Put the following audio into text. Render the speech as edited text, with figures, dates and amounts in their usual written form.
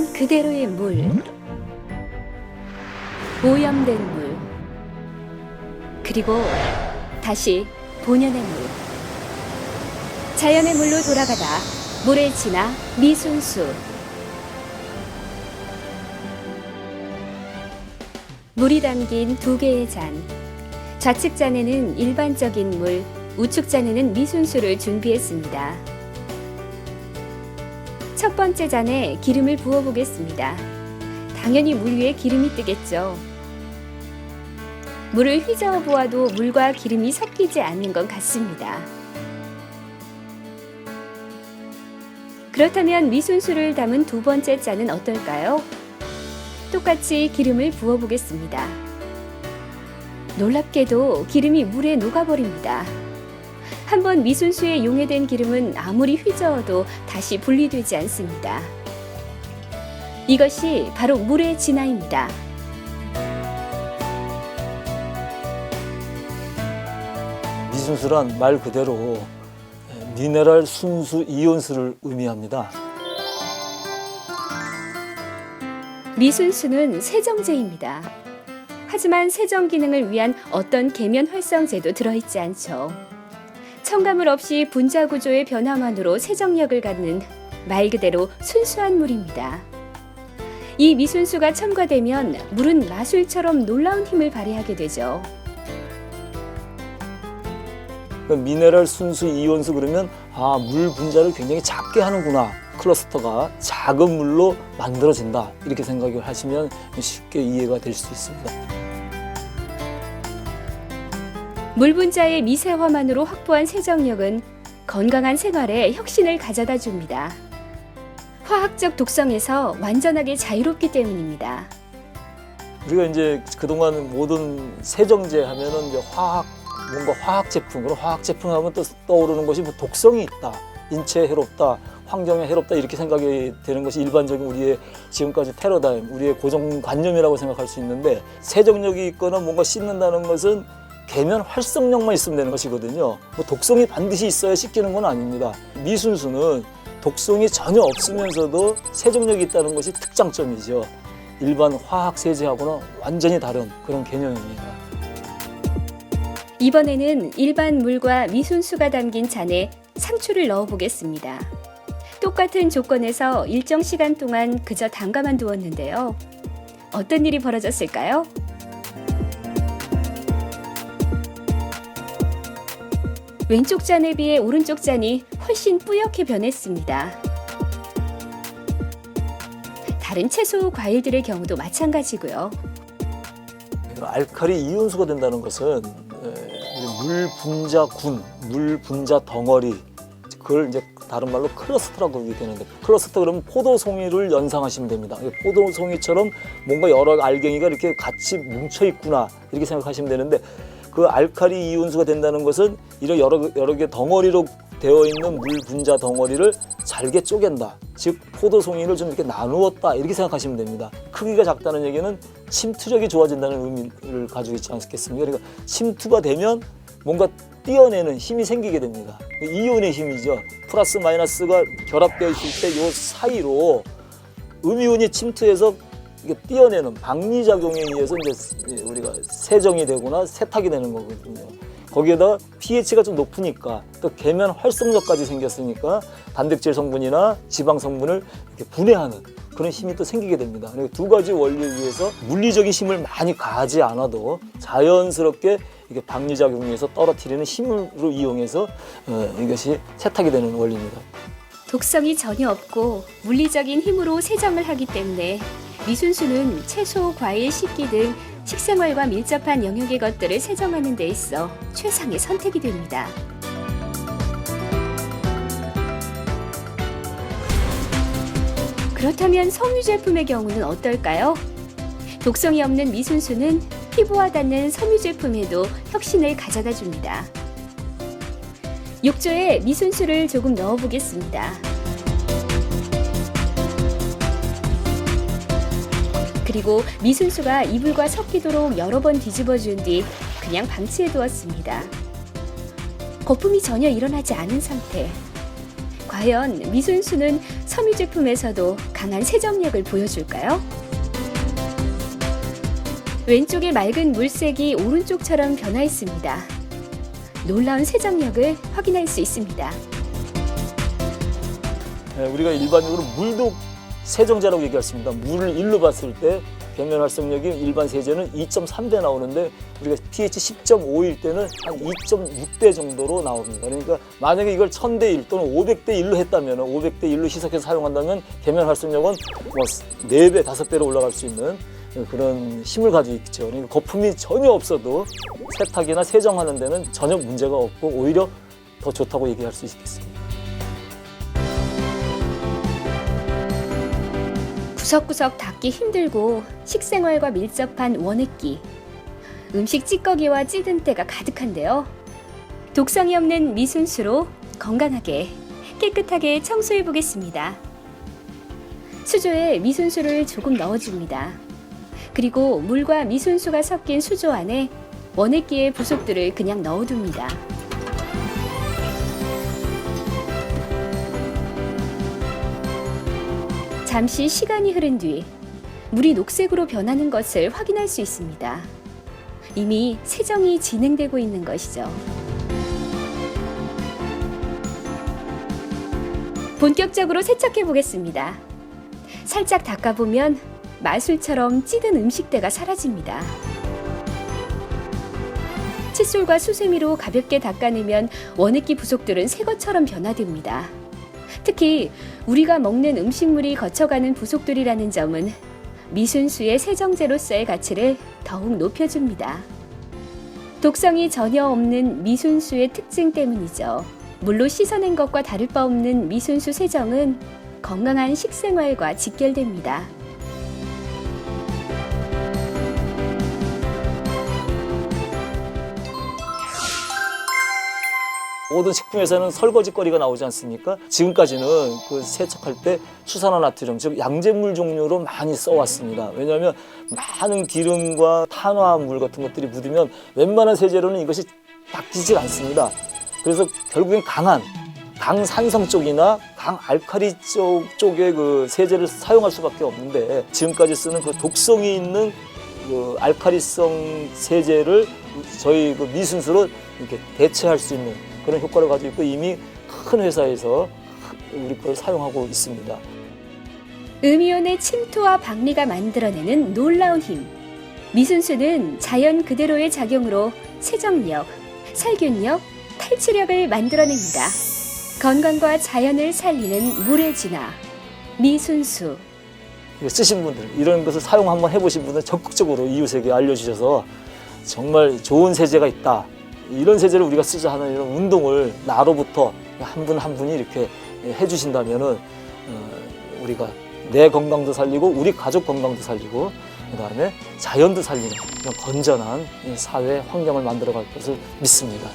있는 그대로의 물, 오염된 물, 그리고 다시 본연의 물. 자연의 물로 돌아가다 물에 지나 미순수. 물이 담긴 두 개의 잔. 좌측 잔에는 일반적인 물, 우측 잔에는 미순수를 준비했습니다. 첫 번째 잔에 기름을 부어 보겠습니다. 당연히 물 위에 기름이 뜨겠죠. 물을 휘저어 보아도 물과 기름이 섞이지 않는 것 같습니다. 그렇다면 미순수를 담은 두 번째 잔은 어떨까요? 똑같이 기름을 부어 보겠습니다. 놀랍게도 기름이 물에 녹아버립니다. 한번 미순수에 용해된 기름은 아무리 휘저어도 다시 분리되지 않습니다. 이것이 바로 물의 진화입니다. 미순수란 말 그대로 미네랄 순수 이온수를 의미합니다. 미순수는 세정제입니다. 하지만 세정 기능을 위한 어떤 계면 활성제도 들어있지 않죠. 첨가물 없이 분자 구조의 변화만으로 세정력을 갖는 말 그대로 순수한 물입니다. 이 미순수가 첨가되면 물은 마술처럼 놀라운 힘을 발휘하게 되죠. 미네랄 순수 이온수 그러면 물 분자를 굉장히 작게 하는구나. 클러스터가 작은 물로 만들어진다. 이렇게 생각을 하시면 쉽게 이해가 될 수 있습니다. 물 분자의 미세화만으로 확보한 세정력은 건강한 생활에 혁신을 가져다 줍니다. 화학적 독성에서 완전하게 자유롭기 때문입니다. 우리가 이제 그동안 모든 세정제 하면은 이제 뭔가 화학 제품, 그런 화학 제품 하면 또 떠오르는 것이 뭐 독성이 있다, 인체에 해롭다, 환경에 해롭다 이렇게 생각이 되는 것이 일반적인 우리의 지금까지 패러다임, 우리의 고정관념이라고 생각할 수 있는데 세정력이 있거나 뭔가 씻는다는 것은 계면 활성력만 있으면 되는 것이거든요. 뭐 독성이 반드시 있어야 씻기는 건 아닙니다. 미순수는 독성이 전혀 없으면서도 세정력이 있다는 것이 특장점이죠. 일반 화학 세제하고는 완전히 다른 그런 개념입니다. 이번에는 일반 물과 미순수가 담긴 잔에 상추를 넣어 보겠습니다. 똑같은 조건에서 일정 시간 동안 그저 담가만 두었는데요. 어떤 일이 벌어졌을까요? 왼쪽 잔에 비해 오른쪽 잔이 훨씬 뿌옇게 변했습니다. 다른 채소, 과일들의 경우도 마찬가지고요. 알칼리 이온수가 된다는 것은 물 분자군, 물 분자 덩어리, 그걸 이제 다른 말로 클러스터라고 얘기하는데, 클러스터 그러면 포도송이를 연상하시면 됩니다. 포도송이처럼 뭔가 여러 알갱이가 이렇게 같이 뭉쳐 있구나 이렇게 생각하시면 되는데, 그 알칼리 이온수가 된다는 것은 이런 여러 개 덩어리로 되어 있는 물 분자 덩어리를 잘게 쪼갠다. 즉 포도송이를 좀 이렇게 나누었다 이렇게 생각하시면 됩니다. 크기가 작다는 얘기는 침투력이 좋아진다는 의미를 가지고 있지 않겠습니까? 그러니까 침투가 되면 뭔가 띄어내는 힘이 생기게 됩니다. 이온의 힘이죠. 플러스 마이너스가 결합되어 있을 때 이 사이로 음이온이 침투해서 이게 띄어내는 방리작용에 의해서 이제 우리가 세정이 되거나 세탁이 되는 거거든요. 거기에다 pH가 좀 높으니까 또 계면 활성력까지 생겼으니까 단백질 성분이나 지방 성분을 이렇게 분해하는 그런 힘이 또 생기게 됩니다. 그리고 두 가지 원리에 의해서 물리적인 힘을 많이 가하지 않아도 자연스럽게 이게 방리작용에 의해서 떨어뜨리는 힘으로 이용해서 이것이 세탁이 되는 원리입니다. 독성이 전혀 없고 물리적인 힘으로 세정을 하기 때문에 미순수는 채소, 과일, 식기 등 식생활과 밀접한 영역의 것들을 세정하는 데 있어 최상의 선택이 됩니다. 그렇다면 섬유 제품의 경우는 어떨까요? 독성이 없는 미순수는 피부와 닿는 섬유 제품에도 혁신을 가져다 줍니다. 욕조에 미순수를 조금 넣어 보겠습니다. 그리고 미순수가 이불과 섞이도록 여러 번 뒤집어 준 뒤 그냥 방치해 두었습니다. 거품이 전혀 일어나지 않은 상태. 과연 미순수는 섬유 제품에서도 강한 세정력을 보여줄까요? 왼쪽의 맑은 물색이 오른쪽처럼 변화했습니다. 놀라운 세정력을 확인할 수 있습니다. 우리가 일반적으로 물독 세정제라고 얘기했습니다. 물을 1로 봤을 때 계면 활성력이 일반 세제는 2.3배 나오는데 우리가 pH 10.5일 때는 한 2.6배 정도로 나옵니다. 그러니까 만약에 이걸 1000대 1 또는 500대 1로 했다면 500대 1로 희석해서 사용한다면 계면 활성력은 뭐 4배, 5배로 올라갈 수 있는 그런 힘을 가지고 있죠. 그러니까 거품이 전혀 없어도 세탁이나 세정하는 데는 전혀 문제가 없고 오히려 더 좋다고 얘기할 수 있겠습니다. 구석구석 닦기 힘들고 식생활과 밀접한 원액기, 음식 찌꺼기와 찌든 때가 가득한데요. 독성이 없는 미순수로 건강하게 깨끗하게 청소해 보겠습니다. 수조에 미순수를 조금 넣어줍니다. 그리고 물과 미순수가 섞인 수조 안에 원액기의 부속들을 그냥 넣어둡니다. 잠시 시간이 흐른 뒤 물이 녹색으로 변하는 것을 확인할 수 있습니다. 이미 세정이 진행되고 있는 것이죠. 본격적으로 세척해 보겠습니다. 살짝 닦아보면 마술처럼 찌든 음식대가 사라집니다. 칫솔과 수세미로 가볍게 닦아내면 원액기 부속들은 새 것처럼 변화됩니다. 특히 우리가 먹는 음식물이 거쳐가는 부속들이라는 점은 미순수의 세정제로서의 가치를 더욱 높여줍니다. 독성이 전혀 없는 미순수의 특징 때문이죠. 물로 씻어낸 것과 다를 바 없는 미순수 세정은 건강한 식생활과 직결됩니다. 모든 식품에서는 설거지거리가 나오지 않습니까? 지금까지는 그 세척할 때 수산화나트륨, 즉 양잿물 종류로 많이 써왔습니다. 왜냐하면 많은 기름과 탄화물 같은 것들이 묻으면 웬만한 세제로는 이것이 닦이질 않습니다. 그래서 결국엔 강산성 쪽이나 강알칼리 쪽의 그 세제를 사용할 수밖에 없는데 지금까지 쓰는 그 독성이 있는 그 알칼리성 세제를 저희 그 미순수로 이렇게 대체할 수 있는 그런 효과를 가지고 있고 이미 큰 회사에서 우리 걸 사용하고 있습니다. 음이온의 침투와 박리가 만들어내는 놀라운 힘. 미순수는 자연 그대로의 작용으로 세정력, 살균력, 탈취력을 만들어냅니다. 건강과 자연을 살리는 물의 진화. 미순수. 쓰신 분들, 이런 것을 사용 한번 해보신 분들 적극적으로 이웃에게 알려주셔서 정말 좋은 세제가 있다. 이런 세제를 우리가 쓰자 하는 이런 운동을 나로부터 한 분 한 분이 이렇게 해주신다면은 우리가 내 건강도 살리고 우리 가족 건강도 살리고 그다음에 자연도 살리는 그런 건전한 사회 환경을 만들어갈 것을 믿습니다.